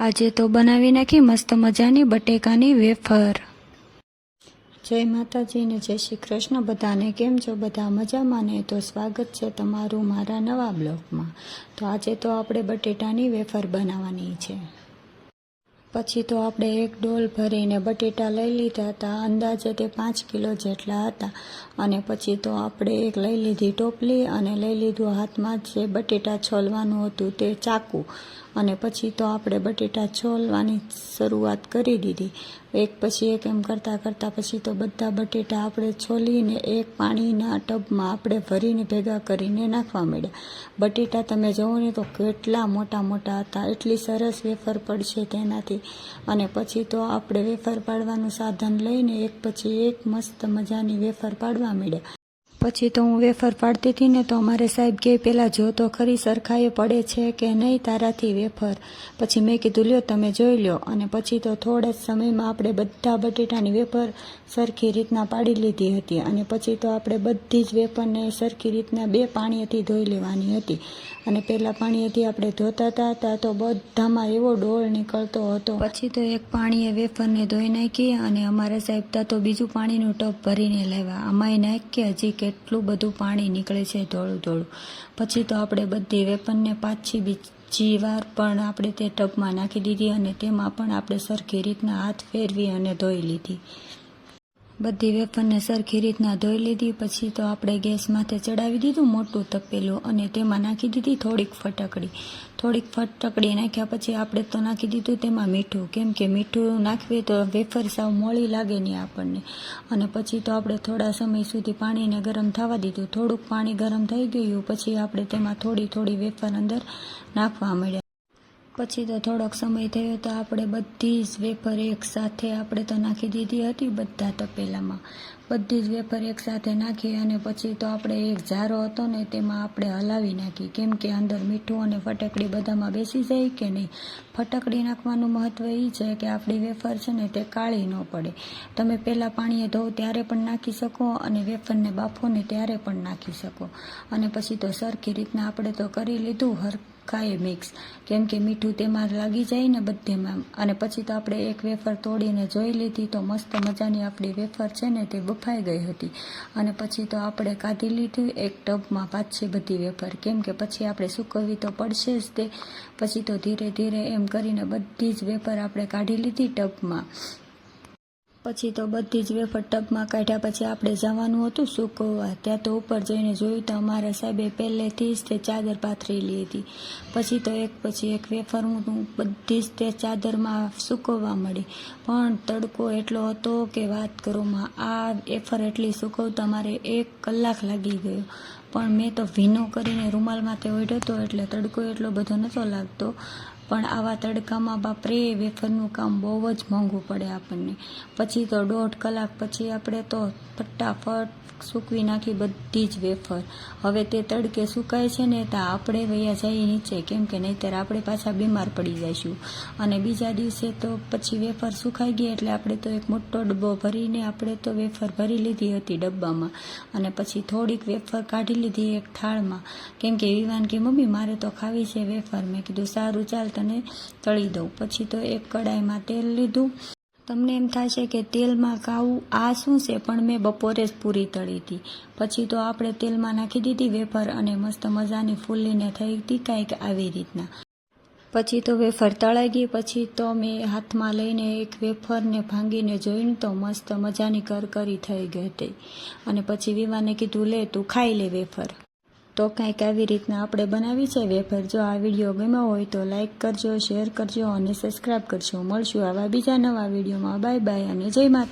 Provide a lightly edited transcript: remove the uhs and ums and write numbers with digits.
આજે તો બનાવી નાખી મસ્ત મજાની બટેકાની વેફર। જય માતાજી ને જય શ્રી કૃષ્ણ બધાને। કેમ છો બધા મજામાં ને? તો સ્વાગત છે તમારું મારા નવા બ્લોગમાં। તો આજે તો આપણે બટેટાની વેફર બનાવવાની છે। પછી તો આપણે એક ડોલ ભરીને બટેટા લઈ લીધા હતા, અંદાજે તે 5 કિલો જેટલા હતા। અને પછી તો આપણે એક લઈ લીધી ટોપલી અને લઈ લીધું હાથમાં જે બટેટા છોલવાનું હતું તે ચાકુ। અને પછી તો આપણે બટેટા છોલવાની શરૂઆત કરી દીધી, એક પછી એક એમ કરતાં કરતાં પછી તો બધા બટેટા આપણે છોલીને એક પાણીના ટબમાં આપણે ભરીને ભેગા કરીને નાખવા માંડ્યા। બટેટા તમે જુઓ ને તો કેટલા મોટા મોટા હતા, એટલી સરસ વેફર પડશે તેનાથી। અને પછી તો આપણે વેફર પાડવાનું સાધન લઈને એક પછી એક મસ્ત મજાની વેફર પાડવા માંડ્યા। પછી તો હું વેફર પાડતી હતી ને તો અમારે સાહેબ કે પહેલાં જો તો ખરી સરખાએ પડે છે કે નહીં તારાથી વેફર। પછી મેં કીધું લ્યો તમે જોઈ લો। અને પછી તો થોડા જ સમયમાં આપણે બધા બટેટાની વેફર સરખી રીતના પાડી લીધી હતી। અને પછી તો આપણે બધી જ વેફરને સરખી રીતના 2 પાણીથી ધોઈ લેવાની હતી। અને પહેલાં પાણીથી આપણે ધોતા હતા તો બધામાં એવો ડોળ નીકળતો હતો। પછી તો એક પાણીએ વેફરને ધોઈ નાખી અને અમારા સાહેબ તા તો બીજું પાણીનું ટબ ભરીને લાવ્યા। આમાંય નાખી હજી કેટલું બધું પાણી નીકળે છે ધોળું ધોળું। પછી તો આપણે બધી વેફરને પાછી બીજી વાર પણ આપણે તે ટબમાં નાખી દીધી અને તેમાં પણ આપણે સરખી રીતના હાથ ફેરવી અને ધોઈ લીધી। બધી વેફરને સરખી રીતના ધોઈ લીધી। પછી તો આપણે ગેસ માથે ચડાવી દીધું મોટું તપેલું અને તેમાં નાખી દીધી થોડીક ફટકડી નાખ્યા પછી આપણે તો નાખી દીધું તેમાં મીઠું, કેમ કે મીઠું નાખીએ તો વેફર સાવ મોળી લાગે નહીં આપણને। અને પછી તો આપણે થોડા સમય સુધી પાણીને ગરમ થવા દીધું। થોડુંક પાણી ગરમ થઈ ગયું પછી આપણે તેમાં થોડી વેફર અંદર નાખવા માંડ્યા। પછી તો થોડોક સમય થયો તો આપણે બધી જ વેફર એક સાથે આપણે તો નાખી દીધી હતી બધા તપેલામાં। બધી જ વેફર એક સાથે નાખી અને પછી તો આપણે એક જારો હતો ને તેમાં આપણે હલાવી નાખી, કેમ કે અંદર મીઠું અને ફટકડી બધામાં બેસી જાય કે નહીં। ફટકડી નાખવાનું મહત્વ એ છે કે આપણી વેફર છે ને તે કાળી ન પડે। તમે પહેલાં પાણીએ ધોવો ત્યારે પણ નાખી શકો અને વેફરને બાફો ને ત્યારે પણ નાખી શકો। અને પછી તો સરખી રીતના આપણે તો કરી લીધું હરખાએ મિક્સ, કેમ કે મીઠું તેમાં લાગી જાય ને બધેમાં। અને પછી તો આપણે એક વેફર તોડીને જોઈ લીધી તો મસ્ત મજાની આપણી વેફર છે ને તે બફાઈ ગઈ હતી। અને પછી તો આપણે કાઢી લીધી એક ટબમાં પાછી બધી વેફર, કેમ કે પછી આપણે સૂકવવી તો પડશે જ તે। પછી તો ધીરે ધીરે એમ કરીને બધી જ વેફર આપણે કાઢી લીધી ટબમાં। પછી તો બધી જ વેફર ટબમાં કાઢ્યા પછી આપણે જવાનું હતું સૂકવવા। ત્યાં તો ઉપર જઈને જોયું તો અમારા સાહેબે પહેલેથી જ તે ચાદર પાથરેલી હતી। પછી તો એક પછી એક વેફર હું બધી જ તે ચાદરમાં સૂકવવા મળી, પણ તડકો એટલો હતો કે વાત કરોમાં। આ વેફર એટલી સૂકવતા મારે 1 કલાક લાગી ગયો, પણ મેં તો ભીનો કરીને રૂમાલ માથે ઓઢ્યો હતો એટલે તડકો એટલો બધો નહોતો લાગતો। પણ આવા તડકામાં બાપરે વેફરનું કામ બહુ જ મોંઘું પડે આપણને। પછી તો 1.5 કલાક પછી આપણે તો ફટાફટ સૂકવી નાખી બધી જ વેફર। હવે તે તડકે સુકાય છે ને તો આપણે વયા જઈએ નીચે, કેમ કે નહીંતર આપણે પાછા બીમાર પડી જઈશું। અને બીજા દિવસે તો પછી વેફર સુકાઈ ગઈ એટલે આપણે તો એક મોટો ડબ્બો ભરીને આપણે તો વેફર ભરી લીધી હતી ડબ્બામાં। અને પછી થોડીક વેફર કાઢી લીધી એક થાળમાં, કેમ કે વિવાન કે મમ્મી મારે તો ખાવી છે વેફર। મેં કીધું સારું ચાલ તને તળી દઉં। પછી તો એક કડાઈમાં તેલ લીધું। તમને એમ થશે કે તેલમાં ખાવું આ શું છે, પણ મેં બપોરે જ પૂરી તળી હતી। પછી તો આપણે તેલમાં નાખી દીધી વેફર અને મસ્ત મજાની ફૂલીને થઈ હતી કાંઈક આવી રીતના। પછી તો વેફર તળાઈ ગઈ। પછી તો મેં હાથમાં લઈને એક વેફરને ભાંગીને જોઈને તો મસ્ત મજાની કરકરી થઈ ગઈ હતી। અને પછી વિવાને કીધું લે તું ખાઈ લે વેફર। તો કંઈક આવી રીતના આપણે બનાવી છે વેફર। જો આ વિડીયો ગમ્યો હોય તો લાઈક કરજો, શેર કરજો અને સબસ્ક્રાઈબ કરજો। મળશું આવા બીજા નવા વિડીયોમાં। બાય બાય અને જય માતા।